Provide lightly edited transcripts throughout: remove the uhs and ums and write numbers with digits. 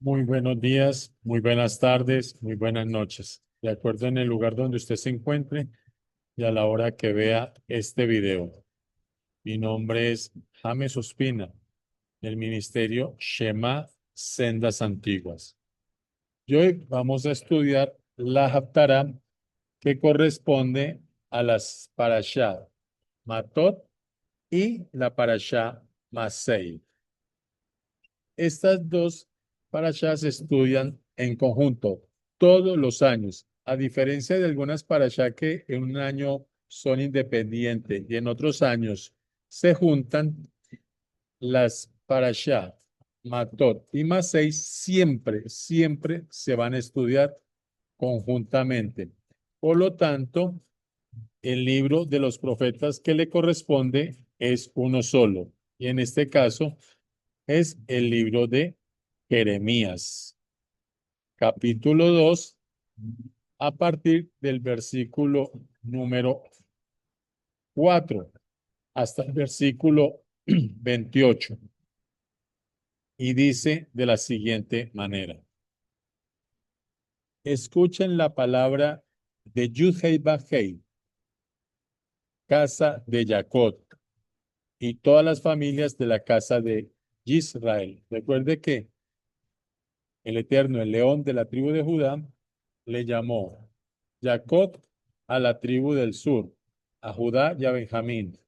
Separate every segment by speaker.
Speaker 1: Muy buenos días, muy buenas tardes, muy buenas noches. De acuerdo en el lugar donde usted se encuentre y a la hora que vea este video. Mi nombre es James Ospina, del Ministerio Shema Sendas Antiguas. Y hoy vamos a estudiar la Haftarah que corresponde a las Parashá Matot y la Parashá Masei. Estas dos parashas se estudian en conjunto todos los años, a diferencia de algunas parashas que en un año son independientes y en otros años se juntan. Las parashas Matot y Masei siempre se van a estudiar conjuntamente. Por lo tanto, el libro de los profetas que le corresponde es uno solo. Y en este caso es el libro de Jeremías, capítulo 2, a partir del versículo número 4 hasta el versículo 28. Y dice de la siguiente manera: escuchen la palabra de Yud-Hei Baj-Hei, casa de Jacob, y todas las familias de la casa de Israel. Recuerde que el Eterno, el león de la tribu de Judá, le llamó Jacob a la tribu del sur, a Judá y a Benjamín,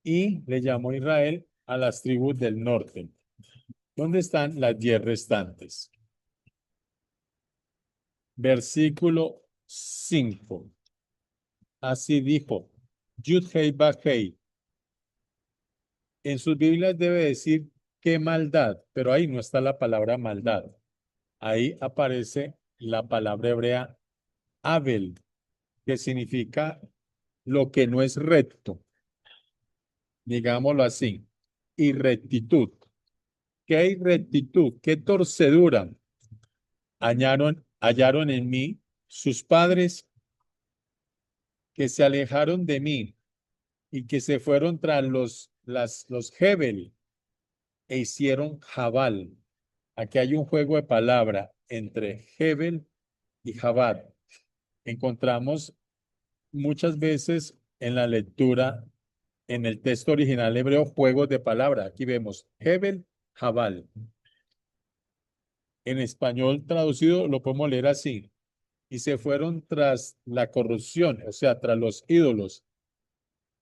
Speaker 1: y le llamó Israel a las tribus del norte, donde están las 10 restantes. Versículo 5. Así dijo Yud-Hei Baj-Hei. En sus Biblias debe decir qué maldad, pero ahí no está la palabra maldad. Ahí aparece la palabra hebrea Abel, que significa lo que no es recto, digámoslo así, irrectitud. ¿Qué irrectitud? ¿Qué torcedura hallaron en mí sus padres que se alejaron de mí y que se fueron tras los Hebel e hicieron Jabal? Aquí hay un juego de palabra entre Hebel y Jabal. Encontramos muchas veces en la lectura, en el texto original hebreo, juegos de palabra. Aquí vemos Hebel, Jabal. En español traducido lo podemos leer así: y se fueron tras la corrupción, o sea, tras los ídolos,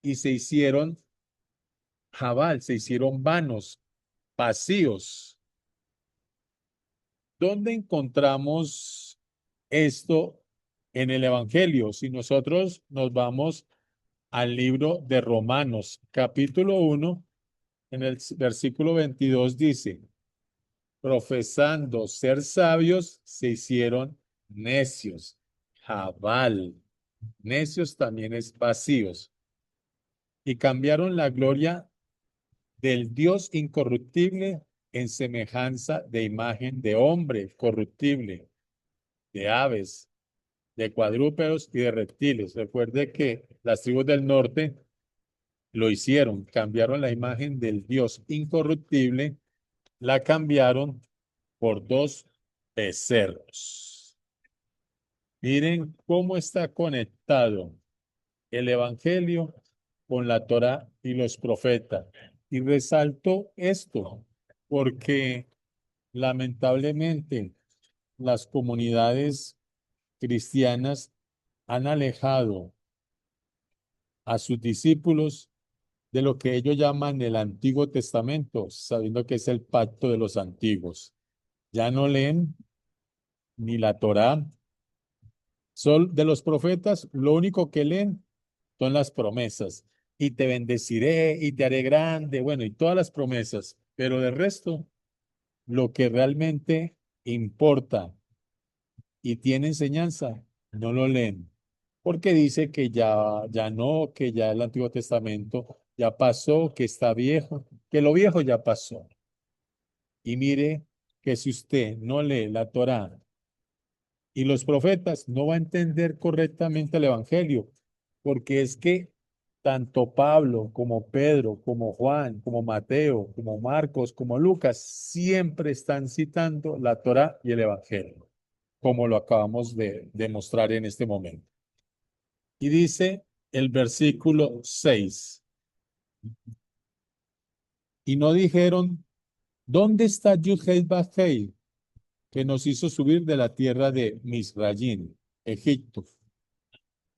Speaker 1: y se hicieron Jabal, se hicieron vanos, vacíos. ¿Dónde encontramos esto en el Evangelio? Si nosotros nos vamos al libro de Romanos, capítulo 1, en el versículo 22 dice: profesando ser sabios, se hicieron necios. Jabal. Necios también es vacíos. Y cambiaron la gloria del Dios incorruptible en semejanza de imagen de hombre corruptible, de aves, de cuadrúpedos y de reptiles. Recuerde que las tribus del norte lo hicieron, cambiaron la imagen del Dios incorruptible, la cambiaron por dos becerros. Miren cómo está conectado el Evangelio con la Torá y los profetas. Y resalto esto porque lamentablemente las comunidades cristianas han alejado a sus discípulos de lo que ellos llaman el Antiguo Testamento, sabiendo que es el pacto de los antiguos. Ya no leen ni la Torá. Son de los profetas, lo único que leen son las promesas. Y te bendeciré y te haré grande, bueno, y todas las promesas. Pero de resto, lo que realmente importa y tiene enseñanza, no lo leen. Porque dice que ya no, que ya el Antiguo Testamento ya pasó, que está viejo, que lo viejo ya pasó. Y mire que si usted no lee la Torá y los profetas, no va a entender correctamente el Evangelio, porque es que tanto Pablo como Pedro, como Juan, como Mateo, como Marcos, como Lucas, siempre están citando la Torá y el Evangelio, como lo acabamos de demostrar en este momento. Y dice el versículo 6, y no dijeron, ¿dónde está Yud-Hei Vah-Hei, que nos hizo subir de la tierra de Misrayim, Egipto,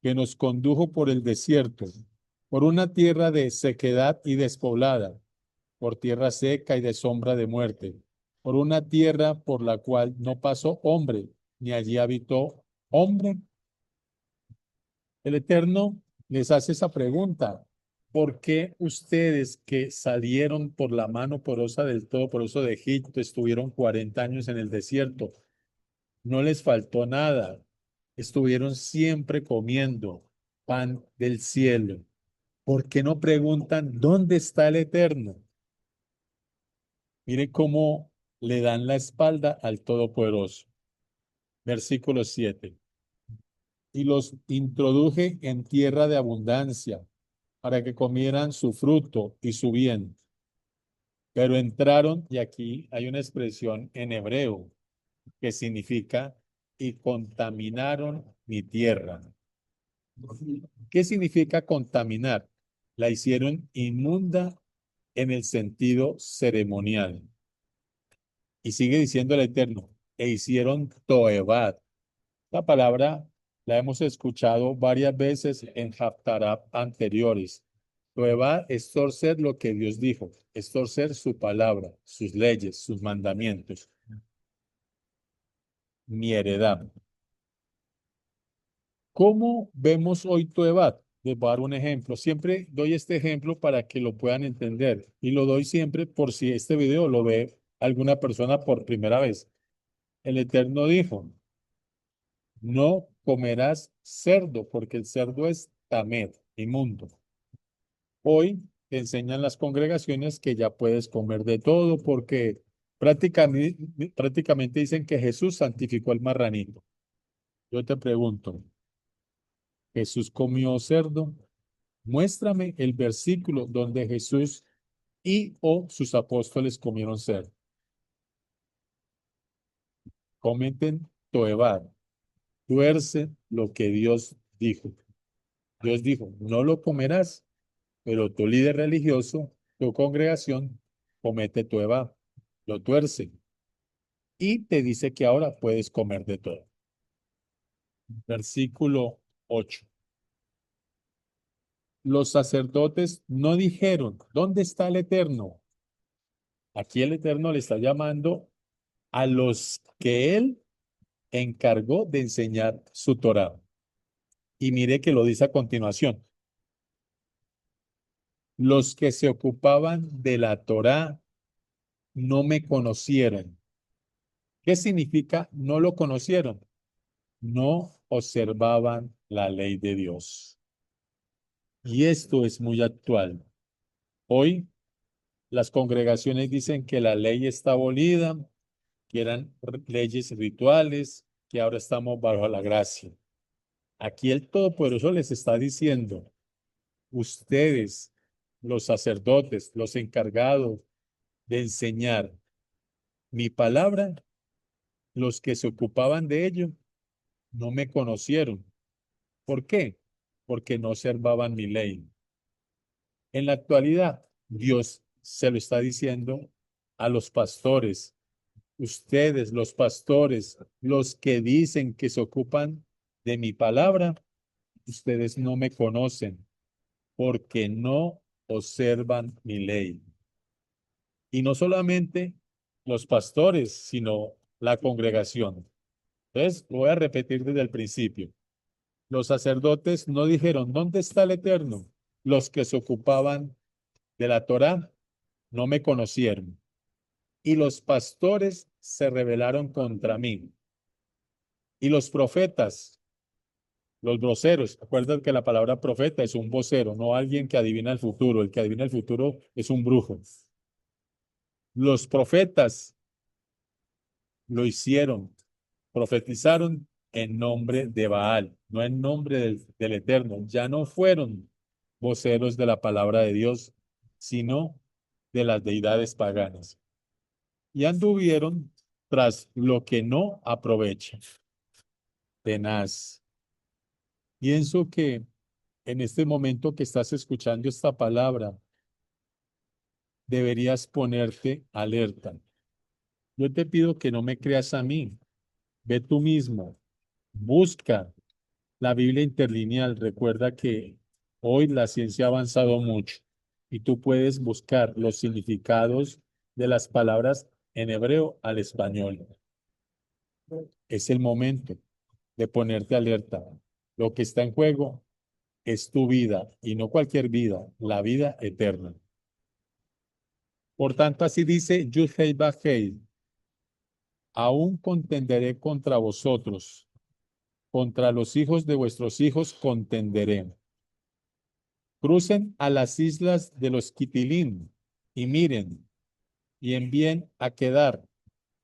Speaker 1: que nos condujo por el desierto, por una tierra de sequedad y despoblada, por tierra seca y de sombra de muerte, por una tierra por la cual no pasó hombre, ni allí habitó hombre? El Eterno les hace esa pregunta. ¿Por qué ustedes que salieron por la mano porosa del Todopoderoso de Egipto, estuvieron 40 años en el desierto? No les faltó nada. Estuvieron siempre comiendo pan del cielo. ¿Por qué no preguntan dónde está el Eterno? Mire cómo le dan la espalda al Todopoderoso. Versículo 7. Y los introduje en tierra de abundancia para que comieran su fruto y su bien. Pero entraron, y aquí hay una expresión en hebreo que significa, y contaminaron mi tierra. ¿Qué significa contaminar? La hicieron inmunda en el sentido ceremonial. Y sigue diciendo el Eterno, e hicieron toebat. La palabra la hemos escuchado varias veces en Haftarah anteriores. Toebat es torcer lo que Dios dijo, es torcer su palabra, sus leyes, sus mandamientos, mi heredad. ¿Cómo vemos hoy Toebat? Les voy a dar un ejemplo. Siempre doy este ejemplo para que lo puedan entender y lo doy siempre por si este video lo ve alguna persona por primera vez. El Eterno dijo, no comerás cerdo, porque el cerdo es tamed, inmundo. Hoy te enseñan las congregaciones que ya puedes comer de todo, porque prácticamente dicen que Jesús santificó el marranito. Yo te pregunto, ¿Jesús comió cerdo? Muéstrame el versículo donde Jesús y o sus apóstoles comieron cerdo. Comenten toevad, tuerce lo que Dios dijo. Dios dijo, no lo comerás, pero tu líder religioso, tu congregación, comete tu eva, lo tuerce y te dice que ahora puedes comer de todo. Versículo 8. Los sacerdotes no dijeron, ¿dónde está el Eterno? Aquí el Eterno le está llamando a los que él encargó de enseñar su Torah. Y mire que lo dice a continuación. Los que se ocupaban de la Torah no me conocieron. ¿Qué significa no lo conocieron? No observaban la ley de Dios. Y esto es muy actual. Hoy las congregaciones dicen que la ley está abolida, que eran leyes rituales, que ahora estamos bajo la gracia. Aquí el Todopoderoso les está diciendo, ustedes, los sacerdotes, los encargados de enseñar mi palabra, los que se ocupaban de ello, no me conocieron. ¿Por qué? Porque no observaban mi ley. En la actualidad, Dios se lo está diciendo a los pastores. Ustedes, los pastores, los que dicen que se ocupan de mi palabra, ustedes no me conocen porque no observan mi ley. Y no solamente los pastores, sino la congregación. Entonces, lo voy a repetir desde el principio. Los sacerdotes no dijeron, ¿dónde está el Eterno? Los que se ocupaban de la Torá no me conocieron. Y los pastores se rebelaron contra mí. Y los profetas, los voceros, acuerdan que la palabra profeta es un vocero, no alguien que adivina el futuro. El que adivina el futuro es un brujo. Los profetas lo hicieron, profetizaron en nombre de Baal, no en nombre del Eterno. Ya no fueron voceros de la palabra de Dios, sino de las deidades paganas. Y anduvieron tras lo que no aprovecha. Tenaz. Pienso que en este momento que estás escuchando esta palabra, deberías ponerte alerta. Yo te pido que no me creas a mí. Ve tú mismo. Busca la Biblia interlineal. Recuerda que hoy la ciencia ha avanzado mucho y tú puedes buscar los significados de las palabras en hebreo al español. Es el momento de ponerte alerta. Lo que está en juego es tu vida y no cualquier vida, la vida eterna. Por tanto, así dice Yud-Hei Vah-Hei, aún contenderé contra vosotros, contra los hijos de vuestros hijos contenderé. Crucen a las islas de los Quitilín y miren y envíen a Quedar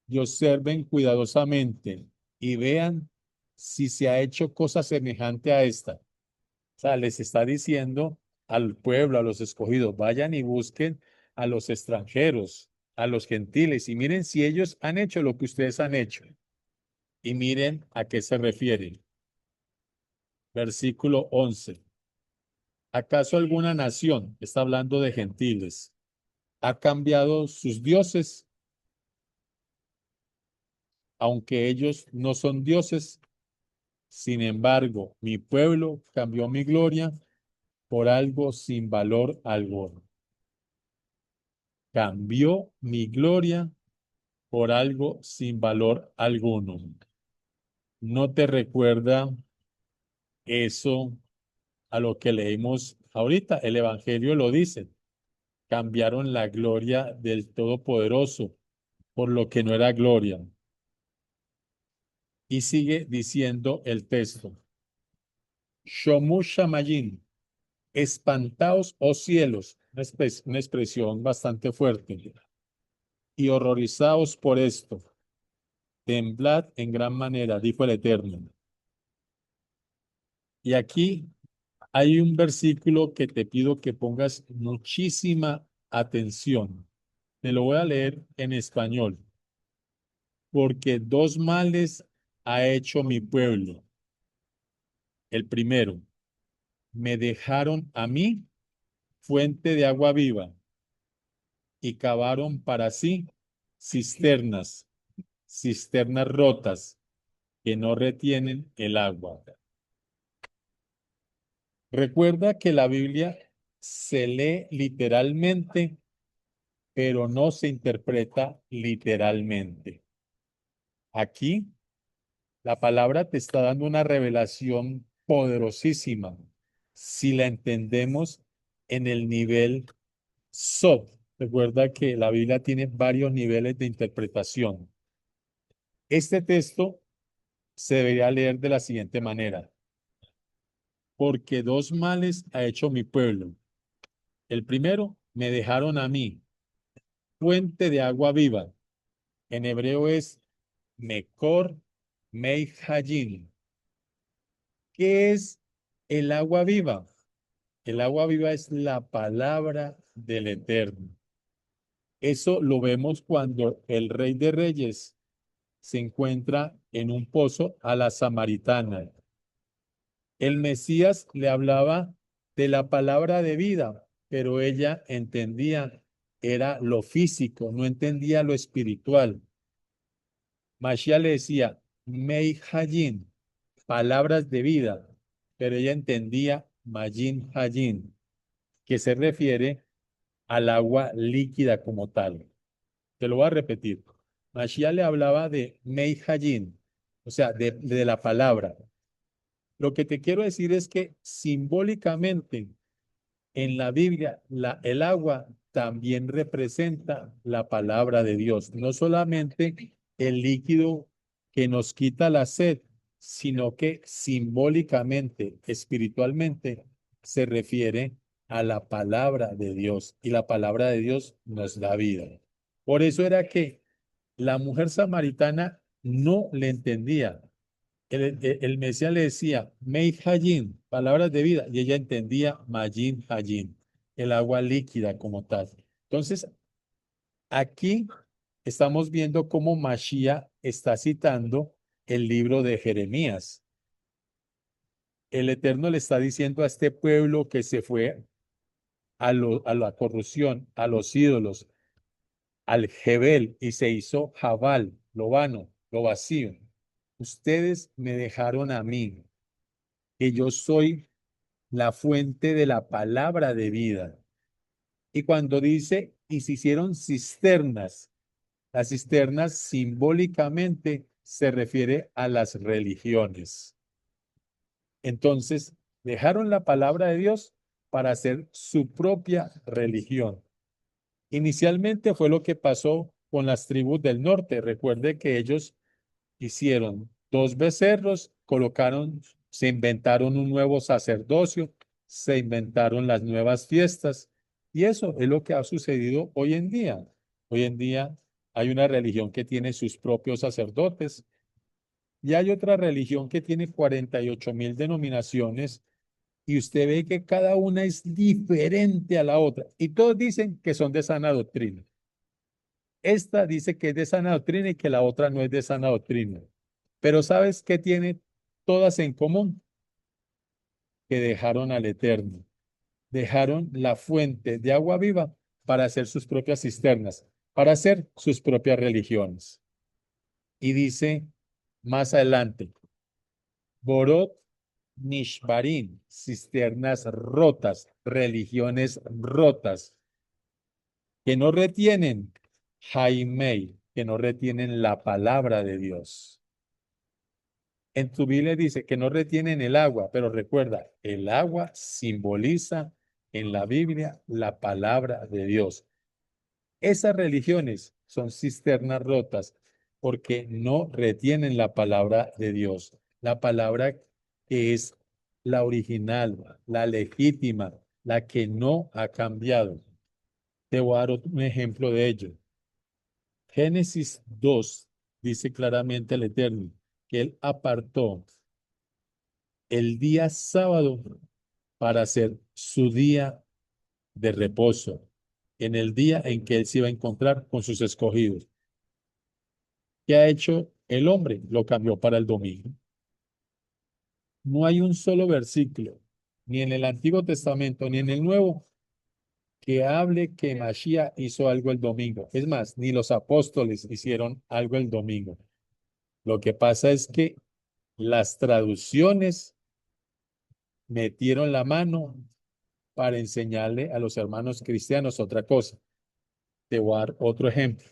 Speaker 1: y observen cuidadosamente y vean si se ha hecho cosa semejante a esta. O sea, les está diciendo al pueblo, a los escogidos, vayan y busquen a los extranjeros, a los gentiles, y miren si ellos han hecho lo que ustedes han hecho. Y miren a qué se refiere. Versículo 11. ¿Acaso alguna nación, está hablando de gentiles, ha cambiado sus dioses, aunque ellos no son dioses? Sin embargo, mi pueblo cambió mi gloria por algo sin valor alguno. Cambió mi gloria por algo sin valor alguno. ¿No te recuerda eso a lo que leímos ahorita? El Evangelio lo dice. Cambiaron la gloria del Todopoderoso por lo que no era gloria. Y sigue diciendo el texto. Shomu Shamayim, espantaos, oh cielos, una expresión bastante fuerte, y horrorizaos por esto. Temblad en gran manera, dijo el Eterno. Y aquí hay un versículo que te pido que pongas muchísima atención. Te lo voy a leer en español. Porque dos males ha hecho mi pueblo. El primero, me dejaron a mí fuente de agua viva y cavaron para sí cisternas, cisternas rotas que no retienen el agua. Recuerda que la Biblia se lee literalmente, pero no se interpreta literalmente. Aquí la palabra te está dando una revelación poderosísima si la entendemos en el nivel SOT. Recuerda que la Biblia tiene varios niveles de interpretación. Este texto se debería leer de la siguiente manera. Porque dos males ha hecho mi pueblo. El primero, me dejaron a mí, fuente de agua viva. En hebreo es Mekor Mei Hayim. ¿Qué es el agua viva? El agua viva es la palabra del Eterno. Eso lo vemos cuando el Rey de Reyes se encuentra en un pozo a la samaritana. El Mesías le hablaba de la palabra de vida, pero ella entendía era lo físico, no entendía lo espiritual. Mashiach le decía, Mei Hayin, palabras de vida, pero ella entendía Majin Hayin, que se refiere al agua líquida como tal. Te lo voy a repetir. Mashiach le hablaba de Mei Hayin, o sea, de la palabra. Lo que te quiero decir es que simbólicamente en la Biblia el agua también representa la palabra de Dios, no solamente el líquido que nos quita la sed, sino que simbólicamente, espiritualmente, se refiere a la palabra de Dios y la palabra de Dios nos da vida. Por eso era que la mujer samaritana no le entendía. el Mesías le decía, Mei Hayin, palabras de vida, y ella entendía Mayin Hayin, el agua líquida como tal. Entonces, aquí estamos viendo cómo Mashiach está citando el libro de Jeremías. El Eterno le está diciendo a este pueblo que se fue a la corrupción, a los ídolos, al Jebel y se hizo Jabal, lo vano, lo vacío. Ustedes me dejaron a mí, que yo soy la fuente de la palabra de vida. Y cuando dice, y se hicieron cisternas, las cisternas simbólicamente se refiere a las religiones. Entonces, dejaron la palabra de Dios para hacer su propia religión. Inicialmente fue lo que pasó con las tribus del norte. Recuerde que ellos hicieron dos becerros, colocaron, se inventaron un nuevo sacerdocio, se inventaron las nuevas fiestas, y eso es lo que ha sucedido hoy en día. Hoy en día hay una religión que tiene sus propios sacerdotes y hay otra religión que tiene 48.000 denominaciones y usted ve que cada una es diferente a la otra y todos dicen que son de sana doctrina. Esta dice que es de sana doctrina y que la otra no es de sana doctrina. Pero ¿sabes qué tiene todas en común? Que dejaron al Eterno, dejaron la fuente de agua viva para hacer sus propias cisternas, para hacer sus propias religiones. Y dice más adelante, Borot Nishbarin, cisternas rotas, religiones rotas, que no retienen Jaimei, que no retienen la palabra de Dios. En tu Biblia dice que no retienen el agua, pero recuerda, el agua simboliza en la Biblia la palabra de Dios. Esas religiones son cisternas rotas porque no retienen la palabra de Dios, la palabra que es la original, la legítima, la que no ha cambiado. Te voy a dar un ejemplo de ello. Génesis 2 dice claramente el Eterno que Él apartó el día sábado para hacer su día de reposo, en el día en que Él se iba a encontrar con sus escogidos. ¿Qué ha hecho el hombre? Lo cambió para el domingo. No hay un solo versículo, ni en el Antiguo Testamento, ni en el Nuevo, que hable que Mashiach hizo algo el domingo. Es más, ni los apóstoles hicieron algo el domingo. Lo que pasa es que las traducciones metieron la mano para enseñarle a los hermanos cristianos otra cosa. Te voy a dar otro ejemplo.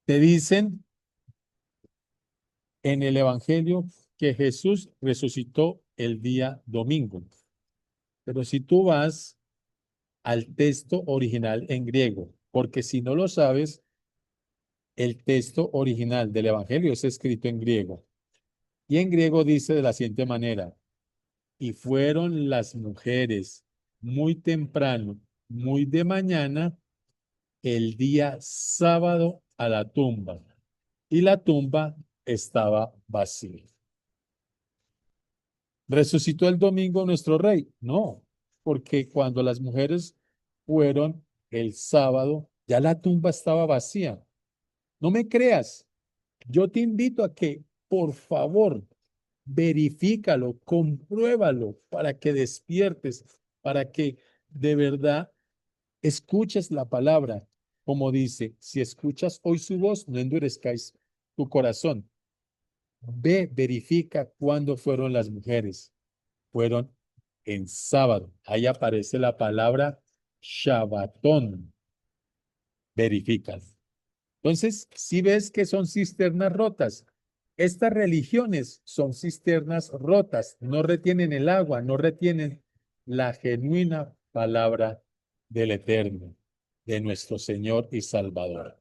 Speaker 1: Te dicen en el Evangelio que Jesús resucitó el día domingo. Pero si tú vas al texto original en griego, porque si no lo sabes, el texto original del Evangelio es escrito en griego. Y en griego dice de la siguiente manera, y fueron las mujeres muy temprano, muy de mañana, el día sábado a la tumba. Y la tumba estaba vacía. ¿Resucitó el domingo nuestro rey? No, porque cuando las mujeres fueron el sábado, ya la tumba estaba vacía. No me creas. Yo te invito a que, por favor, verifícalo, compruébalo para que despiertes, para que de verdad escuches la palabra. Como dice, si escuchas hoy su voz, no endurezcáis tu corazón. Ve, verifica cuándo fueron las mujeres. Fueron en sábado. Ahí aparece la palabra Shabbatón. Verificas. Entonces, si ves que son cisternas rotas, estas religiones son cisternas rotas, no retienen el agua, no retienen la genuina palabra del Eterno, de nuestro Señor y Salvador.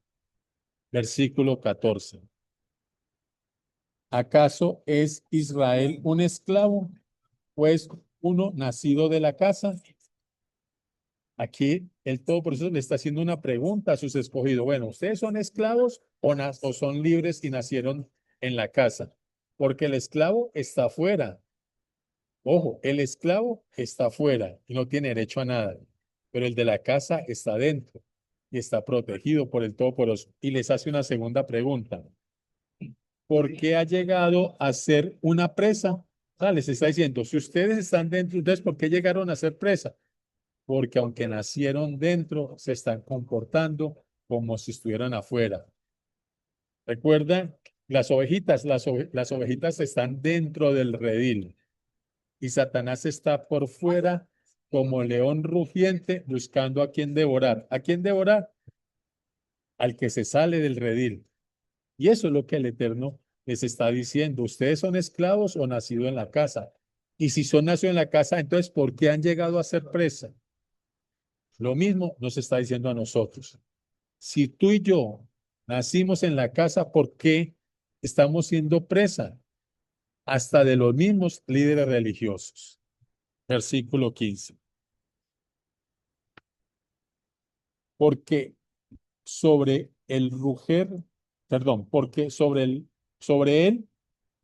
Speaker 1: Versículo 14. ¿Acaso es Israel un esclavo? Pues uno nacido de la casa. Aquí el todo por eso le está haciendo una pregunta a sus escogidos. Bueno, ¿ustedes son esclavos o son libres y nacieron en la casa? porque el esclavo está afuera. Ojo, el esclavo está afuera y no tiene derecho a nada, pero el de la casa está dentro y está protegido por el Todopoderoso. Y les hace una segunda pregunta. ¿Por qué ha llegado a ser una presa? Les está diciendo, si ustedes están dentro, entonces, ¿por qué llegaron a ser presa? Porque aunque nacieron dentro, se están comportando como si estuvieran afuera. Recuerdan, las ovejitas están dentro del redil y Satanás está por fuera como león rugiente buscando a quien devorar. ¿A quién devorar? Al que se sale del redil. Y eso es lo que el Eterno les está diciendo. Ustedes son esclavos o nacidos en la casa. Y si son nacidos en la casa, entonces, ¿por qué han llegado a ser presa? Lo mismo nos está diciendo a nosotros. Si tú y yo nacimos en la casa, ¿por qué estamos siendo presa? Hasta de los mismos líderes religiosos. Versículo 15. Porque sobre el ruger, perdón, porque sobre él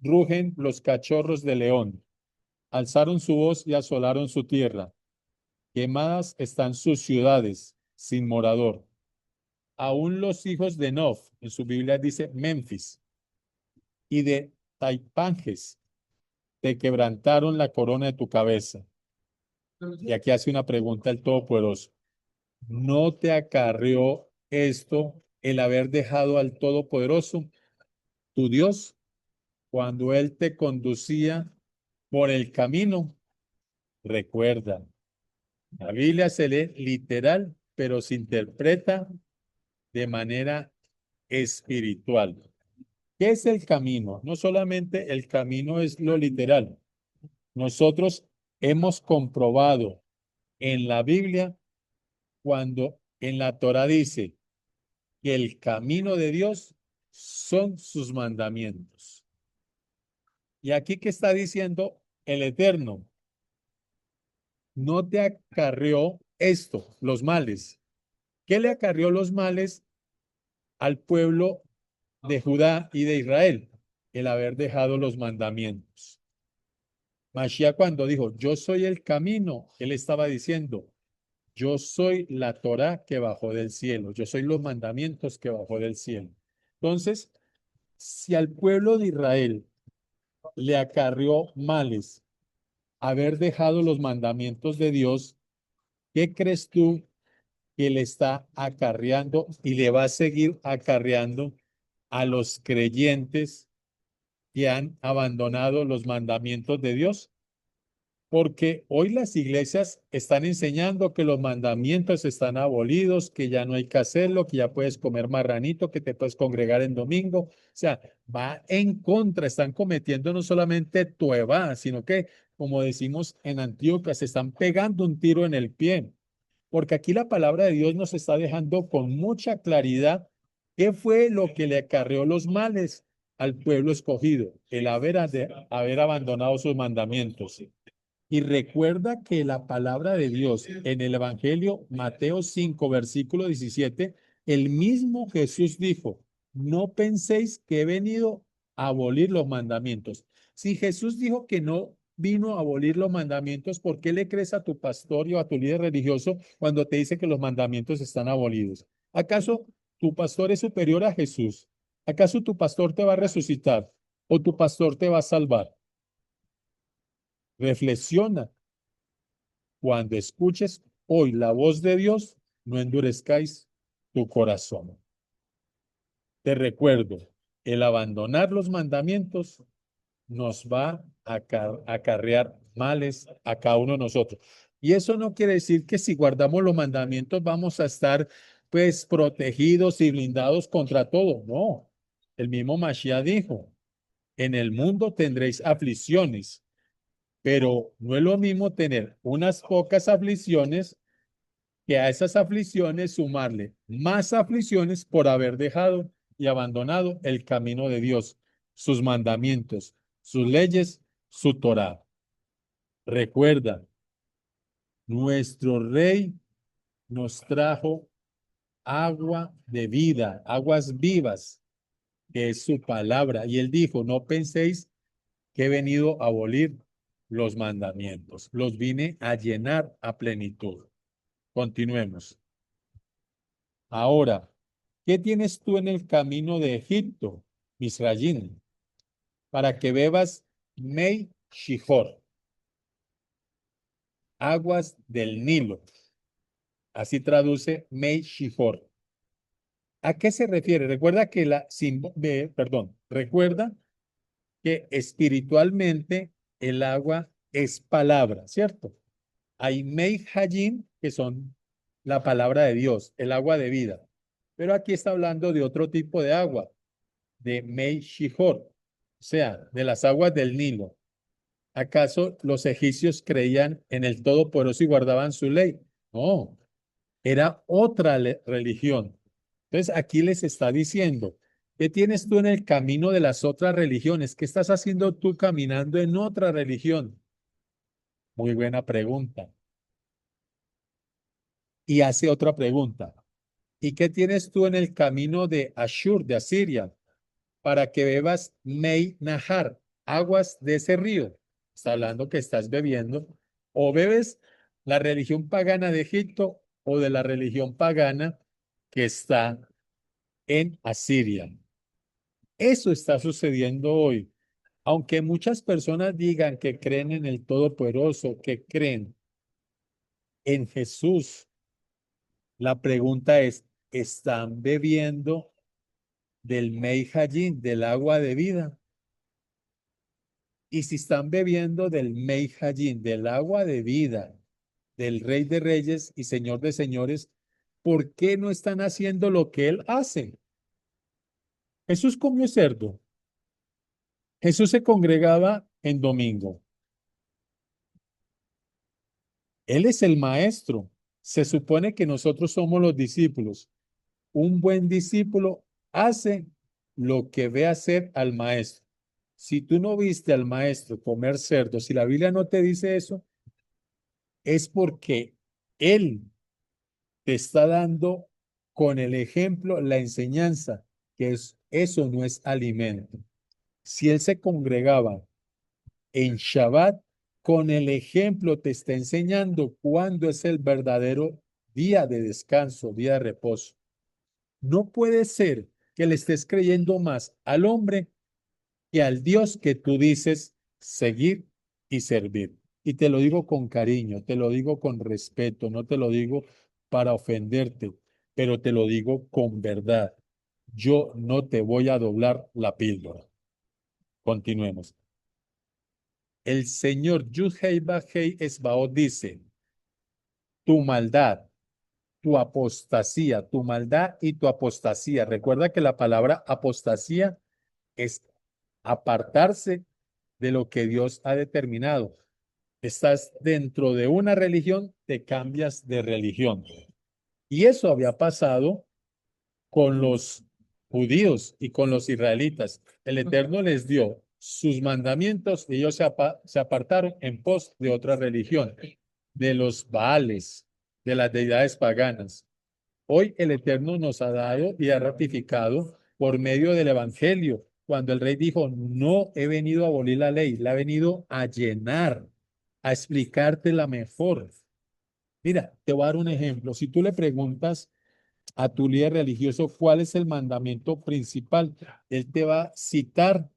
Speaker 1: rugen los cachorros de león. Alzaron su voz y asolaron su tierra. Quemadas están sus ciudades sin morador. Aún los hijos de Nof, en su Biblia dice Memphis, y de Taipanjes, te quebrantaron la corona de tu cabeza. Y aquí hace una pregunta el Todopoderoso. ¿No te acarreó esto el haber dejado al Todopoderoso, tu Dios, cuando Él te conducía por el camino? Recuerda, la Biblia se lee literal, pero se interpreta de manera espiritual. ¿Qué es el camino? No solamente el camino es lo literal. Nosotros hemos comprobado en la Biblia cuando en la Torah dice que el camino de Dios son sus mandamientos. Y aquí que está diciendo el Eterno, no te acarreó esto, los males. ¿Qué le acarreó los males al pueblo de Judá y de Israel? El haber dejado los mandamientos. Mashiach cuando dijo, yo soy el camino, él estaba diciendo, yo soy la Torá que bajó del cielo, yo soy los mandamientos que bajó del cielo. Entonces, si al pueblo de Israel le acarrió males haber dejado los mandamientos de Dios, ¿qué crees tú que le está acarreando y le va a seguir acarreando a los creyentes que han abandonado los mandamientos de Dios? Porque hoy las iglesias están enseñando que los mandamientos están abolidos, que ya no hay que hacerlo, que ya puedes comer marranito, que te puedes congregar en domingo. O sea, va en contra, están cometiendo no solamente tuevá, sino que, como decimos en Antioquia, se están pegando un tiro en el pie. Porque aquí la palabra de Dios nos está dejando con mucha claridad qué fue lo que le acarreó los males al pueblo escogido, el haber abandonado sus mandamientos. Y recuerda que la palabra de Dios en el Evangelio, Mateo 5 versículo 17, el mismo Jesús dijo, no penséis que he venido a abolir los mandamientos. Si Jesús dijo que no vino a abolir los mandamientos, ¿por qué le crees a tu pastor y a tu líder religioso cuando te dice que los mandamientos están abolidos? ¿Acaso tu pastor es superior a Jesús? ¿Acaso tu pastor te va a resucitar o tu pastor te va a salvar? Reflexiona. Cuando escuches hoy la voz de Dios, no endurezcáis tu corazón. Te recuerdo, el abandonar los mandamientos nos va a acarrear males a cada uno de nosotros. Y eso no quiere decir que si guardamos los mandamientos vamos a estar pues protegidos y blindados contra todo. No, el mismo Mashiach dijo, en el mundo tendréis aflicciones, pero no es lo mismo tener unas pocas aflicciones que a esas aflicciones sumarle más aflicciones por haber dejado y abandonado el camino de Dios, sus mandamientos, sus leyes, su Torá. Recuerda, nuestro Rey nos trajo agua de vida, aguas vivas, que es su palabra. Y él dijo, no penséis que he venido a abolir los mandamientos. Los vine a llenar a plenitud. Continuemos. Ahora, ¿qué tienes tú en el camino de Egipto, Misrayim, para que bebas Mei Shihor, aguas del Nilo? Así traduce Mei Shihor. ¿A qué se refiere? Recuerda que recuerda que espiritualmente el agua es palabra, ¿cierto? Hay Mei Hayim, que son la palabra de Dios, el agua de vida. Pero aquí está hablando de otro tipo de agua, de Mei Shihor, o sea, de las aguas del Nilo. ¿Acaso los egipcios creían en el Todopoderoso y guardaban su ley? No, era otra religión. Entonces aquí les está diciendo, ¿qué tienes tú en el camino de las otras religiones? ¿Qué estás haciendo tú caminando en otra religión? Muy buena pregunta. Y hace otra pregunta. ¿Y qué tienes tú en el camino de Ashur, de Asiria, para que bebas Mei Nahar, aguas de ese río? Está hablando que estás bebiendo o bebes la religión pagana de Egipto o de la religión pagana que está en Asiria. Eso está sucediendo hoy. Aunque muchas personas digan que creen en el Todopoderoso, que creen en Jesús, la pregunta es, ¿están bebiendo del Mei Hayim, del agua de vida? Y si están bebiendo del Mei Hayim, del agua de vida, del Rey de Reyes y Señor de Señores, ¿por qué no están haciendo lo que Él hace? Jesús comió cerdo. Jesús se congregaba en domingo. Él es el maestro. Se supone que nosotros somos los discípulos. Un buen discípulo hace lo que ve hacer al maestro. Si tú no viste al maestro comer cerdo, si la Biblia no te dice eso, es porque él te está dando con el ejemplo la enseñanza, que eso no es alimento. Si él se congregaba en Shabbat, con el ejemplo te está enseñando cuándo es el verdadero día de descanso, día de reposo. No puede ser que le estés creyendo más al hombre que al Dios que tú dices seguir y servir. Y te lo digo con cariño, te lo digo con respeto, no te lo digo para ofenderte, pero te lo digo con verdad. Yo no te voy a doblar la píldora. Continuemos. El Señor Yud-Hei Vah-Hei Esbaot dice, tu maldad, tu apostasía, tu maldad y tu apostasía. Recuerda que la palabra apostasía es apartarse de lo que Dios ha determinado. Estás dentro de una religión, te cambias de religión. Y eso había pasado con los judíos y con los israelitas. El Eterno les dio sus mandamientos y ellos se apartaron en pos de otra religión, de los Baales, de las deidades paganas. Hoy el Eterno nos ha dado y ha ratificado por medio del Evangelio, cuando el rey dijo, no he venido a abolir la ley, la he venido a llenar, a explicártela mejor. Mira, te voy a dar un ejemplo. Si tú le preguntas a tu líder religioso cuál es el mandamiento principal, él te va a citar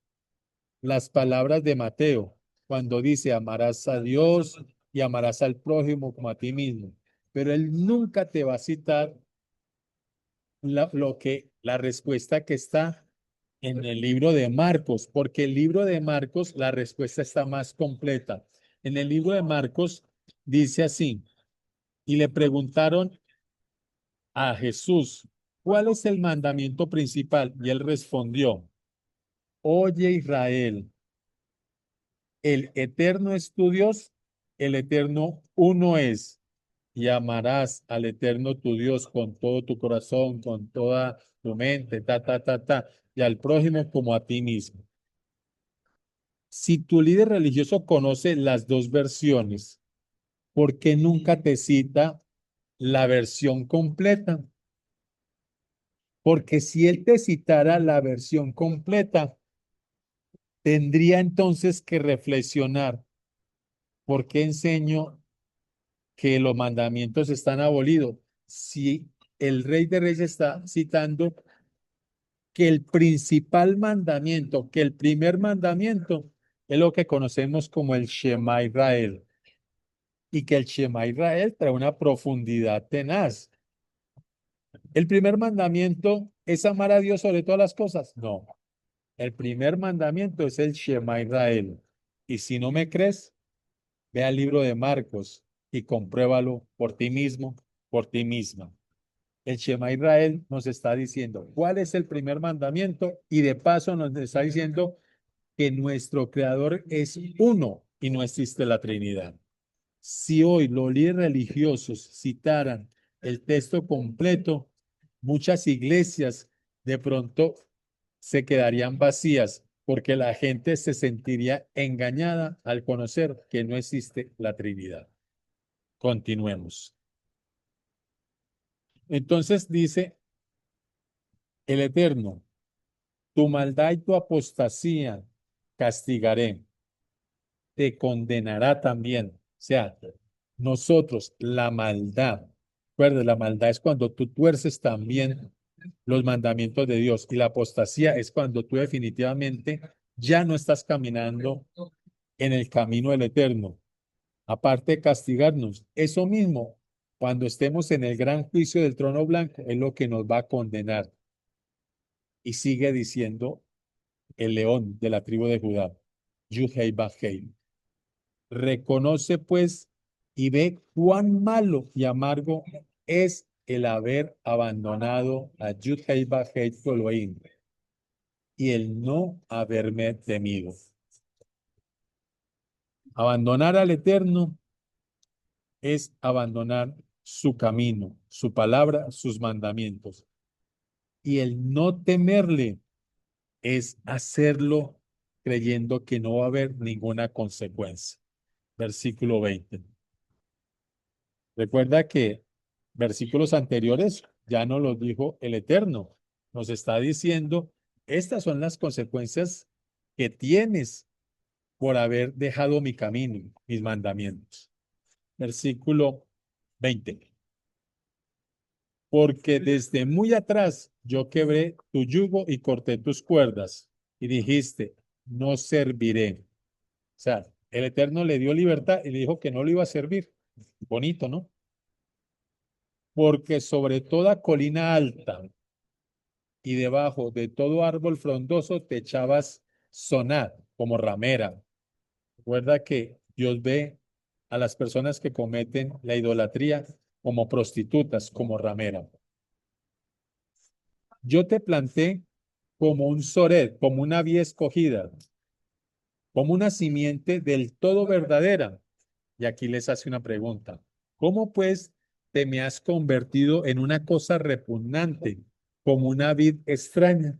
Speaker 1: las palabras de Mateo, cuando dice, amarás a Dios y amarás al prójimo como a ti mismo. Pero él nunca te va a citar la respuesta que está en el libro de Marcos, porque el libro de Marcos, la respuesta está más completa. En el libro de Marcos dice así, y le preguntaron a Jesús, ¿cuál es el mandamiento principal? Y él respondió, oye Israel, el eterno es tu Dios, el eterno uno es. Y amarás al eterno tu Dios con todo tu corazón, con toda tu mente, y al prójimo como a ti mismo. Si tu líder religioso conoce las dos versiones, ¿por qué nunca te cita la versión completa? Porque si él te citara la versión completa, Tendría entonces que reflexionar por qué enseño que los mandamientos están abolidos. Si el Rey de Reyes está citando que el principal mandamiento, que el primer mandamiento es lo que conocemos como el Shema Israel, y que el Shema Israel trae una profundidad tenaz. ¿El primer mandamiento es amar a Dios sobre todas las cosas? No. El primer mandamiento es el Shema Israel. Y si no me crees, ve al libro de Marcos y compruébalo por ti mismo, por ti misma. El Shema Israel nos está diciendo cuál es el primer mandamiento y de paso nos está diciendo que nuestro creador es uno y no existe la Trinidad. Si hoy los líderes religiosos citaran el texto completo, muchas iglesias de pronto se quedarían vacías porque la gente se sentiría engañada al conocer que no existe la Trinidad. Continuemos. Entonces dice el Eterno, tu maldad y tu apostasía castigaré, te condenará también. O sea, nosotros, la maldad, recuerda, la maldad es cuando tú tuerces también los mandamientos de Dios y la apostasía es cuando tú definitivamente ya no estás caminando en el camino del Eterno. Aparte de castigarnos, eso mismo, cuando estemos en el gran juicio del trono blanco, es lo que nos va a condenar. Y sigue diciendo el león de la tribu de Judá, Yuhei Bajei. Reconoce pues y ve cuán malo y amargo es el haber abandonado a Yud-Hei Bajei tu Elohim y el no haberme temido. Abandonar al Eterno es abandonar su camino, su palabra, sus mandamientos. Y el no temerle es hacerlo creyendo que no va a haber ninguna consecuencia. Versículo 20. Recuerda que versículos anteriores ya nos los dijo el Eterno. Nos está diciendo, estas son las consecuencias que tienes por haber dejado mi camino, mis mandamientos. Versículo 20. Porque desde muy atrás yo quebré tu yugo y corté tus cuerdas y dijiste, no serviré. O sea, el Eterno le dio libertad y le dijo que no lo iba a servir. Bonito, ¿no? Porque sobre toda colina alta y debajo de todo árbol frondoso te echabas sonar como ramera. Recuerda que Dios ve a las personas que cometen la idolatría como prostitutas, como ramera. Yo te planté como un soret, como una vía escogida, como una simiente del todo verdadera. Y aquí les hace una pregunta. ¿Cómo pues te me has convertido en una cosa repugnante, como una vid extraña?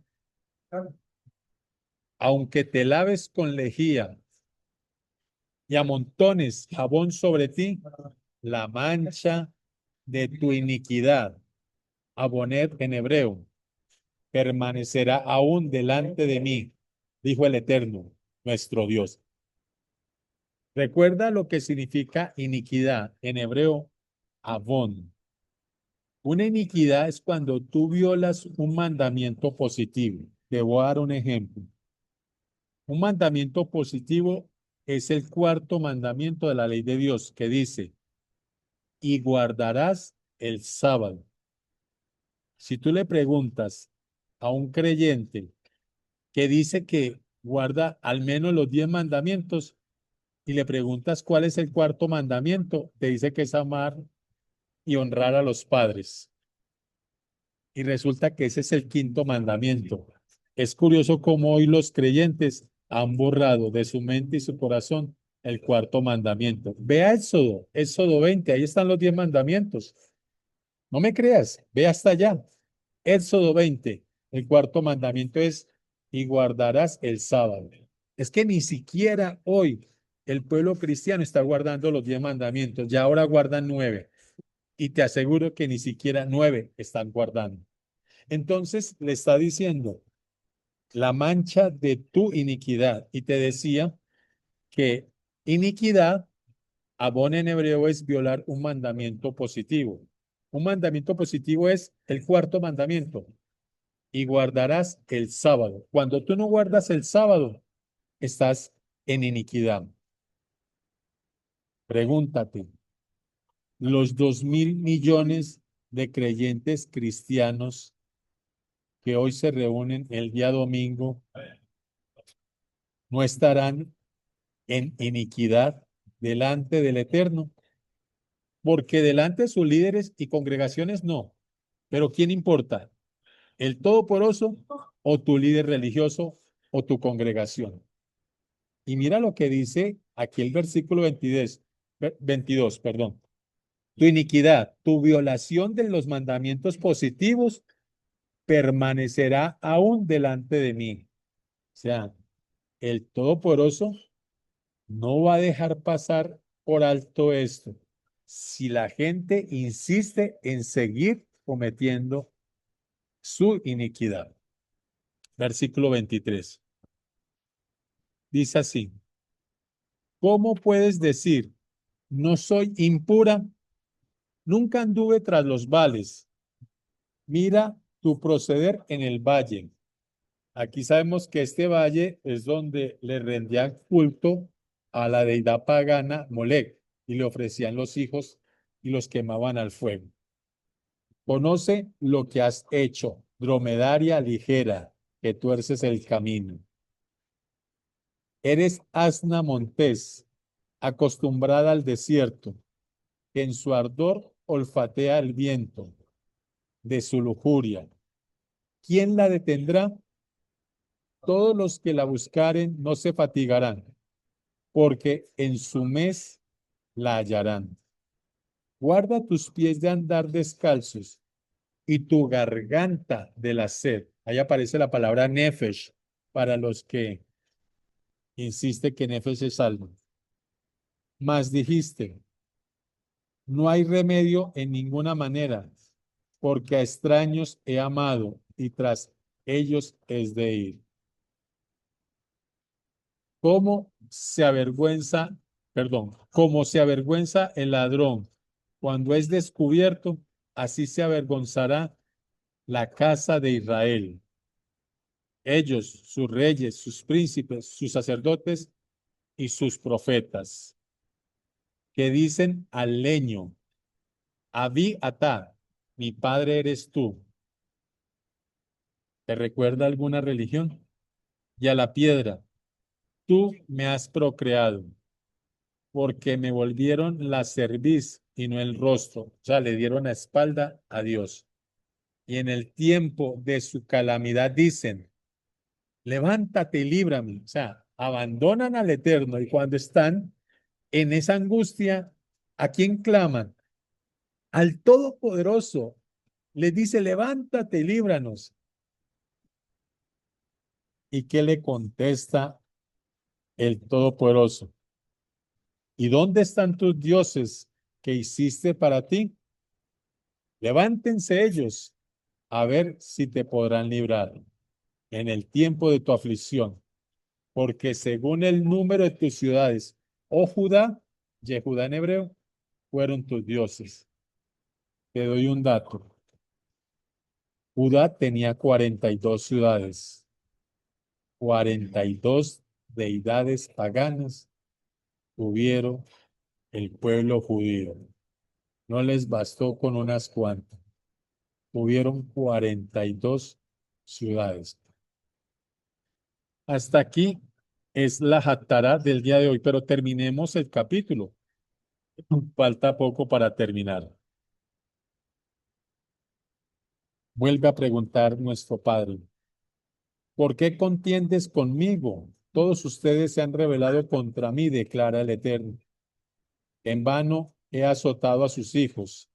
Speaker 1: Aunque te laves con lejía y amontones jabón sobre ti, la mancha de tu iniquidad, abonet en hebreo, permanecerá aún delante de mí, dijo el Eterno, nuestro Dios. Recuerda lo que significa iniquidad en hebreo, abón. Una iniquidad es cuando tú violas un mandamiento positivo. Te voy a dar un ejemplo. Un mandamiento positivo es el cuarto mandamiento de la ley de Dios que dice, y guardarás el sábado. Si tú le preguntas a un creyente que dice que guarda al menos los 10 mandamientos y le preguntas cuál es el cuarto mandamiento, te dice que es amar y honrar a los padres. Y resulta que ese es el quinto mandamiento. Es curioso cómo hoy los creyentes han borrado de su mente y su corazón el cuarto mandamiento. Ve a Éxodo, Éxodo 20, ahí están los 10 mandamientos. No me creas, ve hasta allá. Éxodo 20, el cuarto mandamiento es, y guardarás el sábado. Es que ni siquiera hoy el pueblo cristiano está guardando los 10 mandamientos, ya ahora guardan 9. Y te aseguro que ni siquiera 9 están guardando. Entonces le está diciendo, la mancha de tu iniquidad. Y te decía que iniquidad, abón en hebreo, es violar un mandamiento positivo. Un mandamiento positivo es el cuarto mandamiento. Y guardarás el sábado. Cuando tú no guardas el sábado, estás en iniquidad. Pregúntate, los 2.000 millones de creyentes cristianos que hoy se reúnen el día domingo, ¿no estarán en iniquidad delante del Eterno? Porque delante de sus líderes y congregaciones no. Pero ¿quién importa? ¿El Todopoderoso o tu líder religioso o tu congregación? Y mira lo que dice aquí el versículo 22, perdón. Tu iniquidad, tu violación de los mandamientos positivos permanecerá aún delante de mí. O sea, el Todopoderoso no va a dejar pasar por alto esto si la gente insiste en seguir cometiendo su iniquidad. Versículo 23. Dice así, ¿cómo puedes decir, no soy impura? Nunca anduve tras los vales. Mira tu proceder en el valle. Aquí sabemos que este valle es donde le rendían culto a la deidad pagana Molec y le ofrecían los hijos y los quemaban al fuego. Conoce lo que has hecho, dromedaria ligera, que tuerces el camino. Eres asna montés, acostumbrada al desierto, que en su ardor olfatea el viento de su lujuria. ¿Quién la detendrá? Todos los que la buscaren no se fatigarán, porque en su mes la hallarán. Guarda tus pies de andar descalzos y tu garganta de la sed. Ahí aparece la palabra nefesh para los que insiste que nefesh es alma. Mas dijiste, no hay remedio en ninguna manera, porque a extraños he amado y tras ellos es de ir. ¿Cómo se avergüenza, perdón, cómo se avergüenza el ladrón cuando es descubierto, así se avergonzará la casa de Israel? Ellos, sus reyes, sus príncipes, sus sacerdotes y sus profetas, que dicen al leño, Abí Atá, mi padre eres tú. ¿Te recuerda alguna religión? Y a la piedra, tú me has procreado, porque me volvieron la cerviz y no el rostro. O sea, le dieron la espalda a Dios. Y en el tiempo de su calamidad dicen, levántate y líbrame. O sea, abandonan al Eterno y cuando están en esa angustia, ¿a quién claman? Al Todopoderoso. Le dice, levántate y líbranos. ¿Y qué le contesta el Todopoderoso? ¿Y dónde están tus dioses que hiciste para ti? Levántense ellos a ver si te podrán librar en el tiempo de tu aflicción, porque según el número de tus ciudades, oh Judá, Yehudá en hebreo, fueron tus dioses. Te doy un dato. Judá tenía 42 ciudades, 42 deidades paganas tuvieron el pueblo judío. No les bastó con unas cuantas. Tuvieron 42 ciudades. Hasta aquí es la Haftará del día de hoy, pero terminemos el capítulo. Falta poco para terminar. Vuelve a preguntar nuestro Padre, ¿por qué contiendes conmigo? Todos ustedes se han rebelado contra mí, declara el Eterno. En vano he azotado a sus hijos.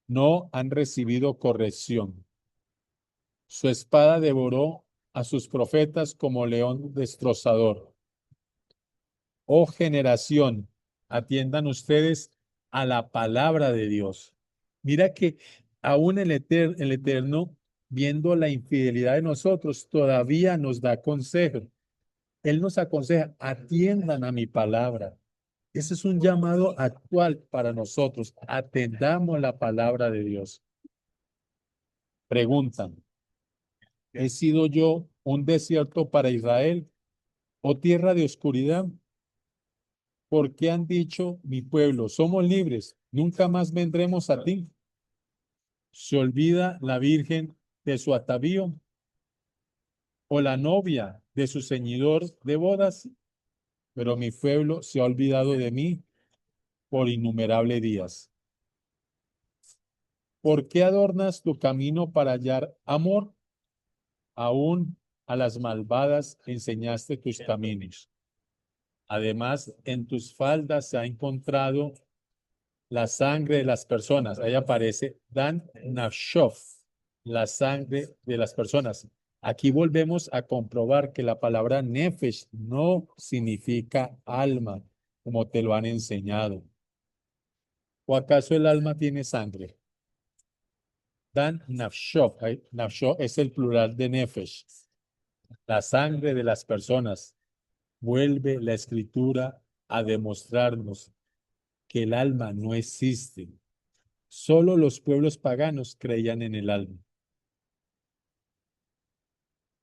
Speaker 1: No han recibido corrección. Su espada devoró a sus profetas como león destrozador. Oh generación, atiendan ustedes a la palabra de Dios. Mira que aún el Eterno viendo la infidelidad de nosotros, todavía nos da consejo. Él nos aconseja, atiendan a mi palabra. Ese es un llamado actual para nosotros. Atendamos la palabra de Dios. Preguntan, ¿he sido yo un desierto para Israel o tierra de oscuridad? ¿Por qué han dicho mi pueblo, somos libres, nunca más vendremos a ti? ¿Se olvida la virgen de su atavío o la novia de su ceñidor de bodas? Pero mi pueblo se ha olvidado de mí por innumerables días. ¿Por qué adornas tu camino para hallar amor? Aún a las malvadas enseñaste tus caminos. Además, en tus faldas se ha encontrado la sangre de las personas. Ahí aparece Dan Nafshov, la sangre de las personas. Aquí volvemos a comprobar que la palabra nefesh no significa alma, como te lo han enseñado. ¿O acaso el alma tiene sangre? Dan Nafshov, Nafshov es el plural de nefesh, la sangre de las personas. Vuelve la escritura a demostrarnos que el alma no existe. Solo los pueblos paganos creían en el alma.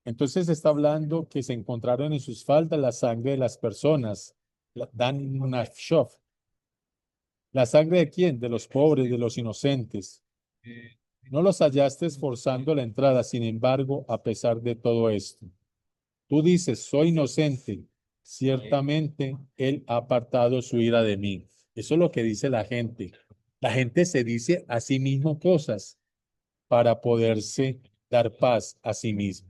Speaker 1: Entonces está hablando que se encontraron en sus faldas la sangre de las personas. Dan Nafshov. ¿La sangre de quién? De los pobres, de los inocentes. No los hallaste esforzando la entrada, sin embargo, a pesar de todo esto. Tú dices, soy inocente. Ciertamente, Él ha apartado su ira de mí. Eso es lo que dice la gente. La gente se dice a sí mismo cosas para poderse dar paz a sí mismo.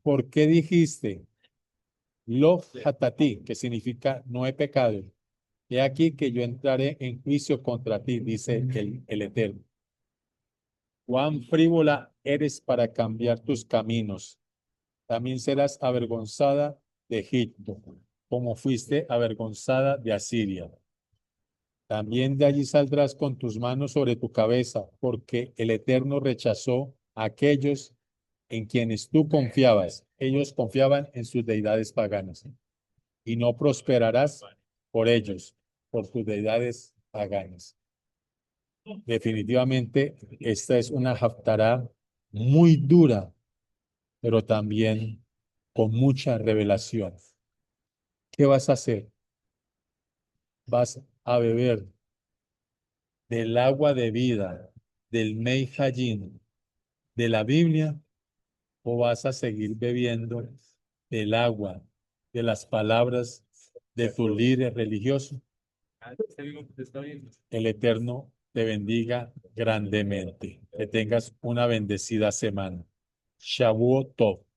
Speaker 1: ¿Por qué dijiste, lo hatati, que significa no he pecado? He aquí que yo entraré en juicio contra ti, dice el Eterno. Cuán frívola eres para cambiar tus caminos. También serás avergonzada de Egipto, como fuiste avergonzada de Asiria. También de allí saldrás con tus manos sobre tu cabeza, porque el Eterno rechazó a aquellos en quienes tú confiabas. Ellos confiaban en sus deidades paganas. Y no prosperarás por ellos, por tus deidades paganas. Definitivamente, esta es una haftará muy dura, pero también con mucha revelación. ¿Qué vas a hacer? ¿Vas a beber del agua de vida, del Mei Hayim, de la Biblia, o vas a seguir bebiendo del agua, de las palabras de tu líder religioso? El Eterno te bendiga grandemente. Que tengas una bendecida semana. Shavuot Tov.